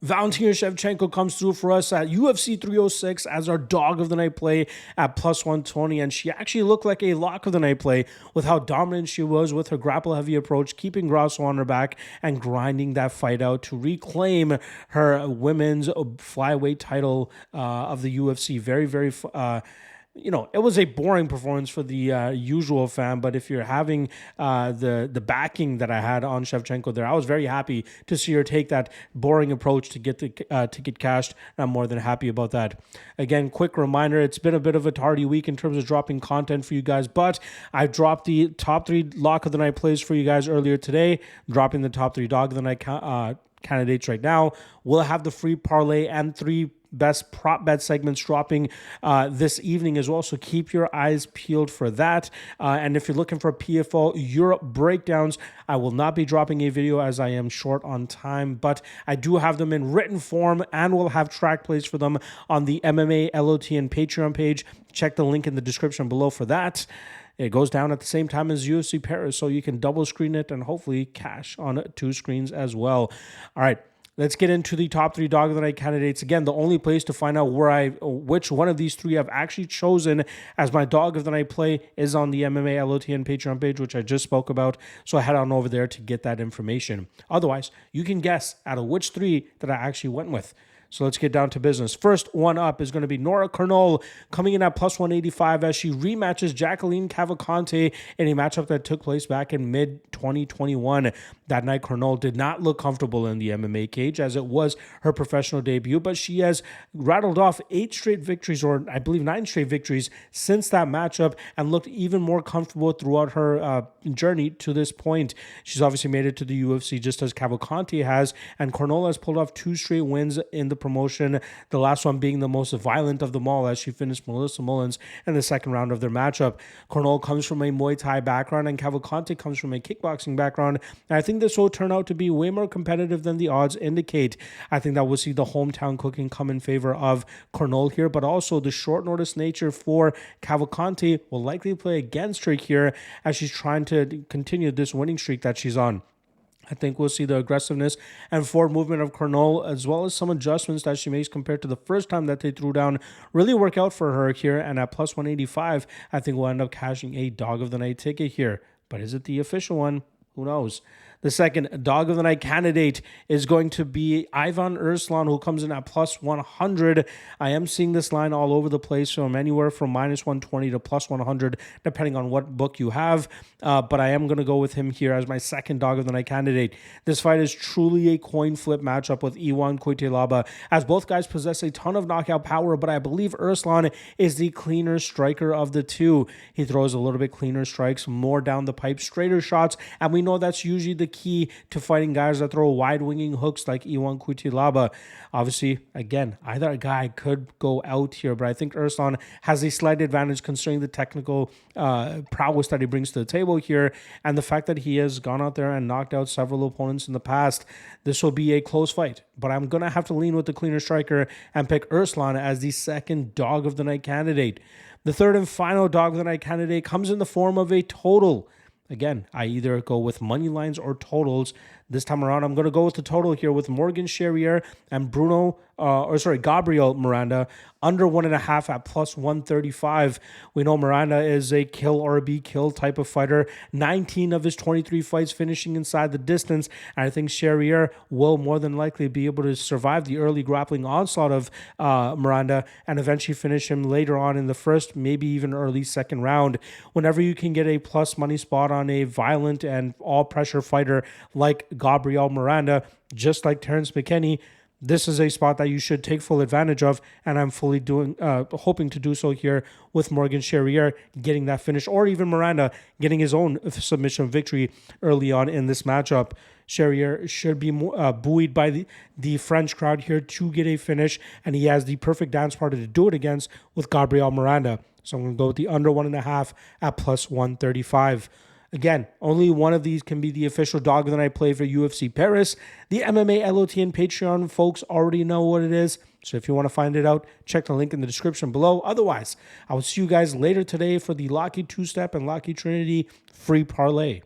Valentina Shevchenko comes through for us at UFC 306 as our dog of the night play at plus 120, and she actually looked like a lock of the night play with how dominant she was with her grapple heavy approach, keeping Grasso on her back and grinding that fight out to reclaim her women's flyweight title of the UFC. It was a boring performance for the usual fan, but if you're having the backing that I had on Shevchenko there, I was very happy to see her take that boring approach to get the ticket cashed, and I'm more than happy about that. Again, quick reminder, it's been a bit of a tardy week in terms of dropping content for you guys, but I dropped the top 3 lock of the night plays for you guys earlier today, dropping the top 3 dog of the night candidates right now. We'll have the free parlay and 3 best prop bet segments dropping this evening as well, so keep your eyes peeled for that. And if you're looking for PFL Europe breakdowns, I will not be dropping a video as I am short on time, but I do have them in written form, and we'll have track plays for them on the MMA LOT and Patreon page. Check the link in the description below for that. It goes down at the same time as UFC Paris, so you can double screen it and hopefully cash on 2 screens as well. All right. Let's get into the top 3 dog of the night candidates. Again, the only place to find out which one of these 3 I've actually chosen as my dog of the night play is on the MMA LOT and Patreon page, which I just spoke about. So head on over there to get that information. Otherwise, you can guess out of which 3 that I actually went with. So let's get down to business. First one up is going to be Nora Cornell coming in at plus 185 as she rematches Jacqueline Cavalcante in a matchup that took place back in mid-2021. That night, Cornell did not look comfortable in the MMA cage as it was her professional debut, but she has rattled off 8 straight victories, or I believe 9 straight victories since that matchup, and looked even more comfortable throughout her journey to this point. She's obviously made it to the UFC just as Cavalcante has, and Cornell has pulled off 2 straight wins in the promotion, the last one being the most violent of them all as she finished Melissa Mullins in the second round of their matchup. Cornell comes from a Muay Thai background and Cavalcante comes from a kickboxing background, and I think this will turn out to be way more competitive than the odds indicate. I think that we'll see the hometown cooking come in favor of Cornell here, but also the short notice nature for Cavalcante will likely play against her here as she's trying to continue this winning streak that she's on. I think we'll see the aggressiveness and forward movement of Cornell, as well as some adjustments that she makes compared to the first time that they threw down, really work out for her here. And at plus 185, I think we'll end up cashing a dog of the night ticket here. But is it the official one? Who knows? The second dog of the night candidate is going to be Ivan Erslan, who comes in at plus 100. I am seeing this line all over the place, from anywhere from minus 120 to plus 100, depending on what book you have. But I am going to go with him here as my second dog of the night candidate. This fight is truly a coin flip matchup with Iwan Cuitelaba, as both guys possess a ton of knockout power, but I believe Erslan is the cleaner striker of the two. He throws a little bit cleaner strikes, more down the pipe, straighter shots, and we know that's usually the key to fighting guys that throw wide winging hooks like Iwan Cuitelaba. Obviously, again, either guy could go out here, but I think Erslan has a slight advantage considering the technical prowess that he brings to the table here, and the fact that he has gone out there and knocked out several opponents in the past. This will be a close fight, but I'm going to have to lean with the cleaner striker and pick Erslan as the second dog of the night candidate. The third and final dog of the night candidate comes in the form of a total. Again, I either go with money lines or totals. This time around, I'm going to go with the total here with Morgan Charrier and Gabriel Miranda under 1.5 at plus 135. We know Miranda is a kill or be killed type of fighter. 19 of his 23 fights finishing inside the distance. And I think Charrier will more than likely be able to survive the early grappling onslaught of Miranda and eventually finish him later on in the first, maybe even early second round. Whenever you can get a plus money spot on a violent and all pressure fighter like Gabriel Miranda, just like Terrence McKinney, this is a spot that you should take full advantage of, and I'm fully hoping to do so here with Morgan Charrier getting that finish, or even Miranda getting his own submission victory early on in this matchup. Charrier should be buoyed by the French crowd here to get a finish, and he has the perfect dance partner to do it against with Gabriel Miranda. So I'm going to go with the under 1.5 at plus 135. Again, only one of these can be the official dog of the night play for UFC Paris. The MMA LOT and Patreon folks already know what it is. So if you want to find it out, check the link in the description below. Otherwise, I will see you guys later today for the Locky Two-Step and Locky Trinity free parlay.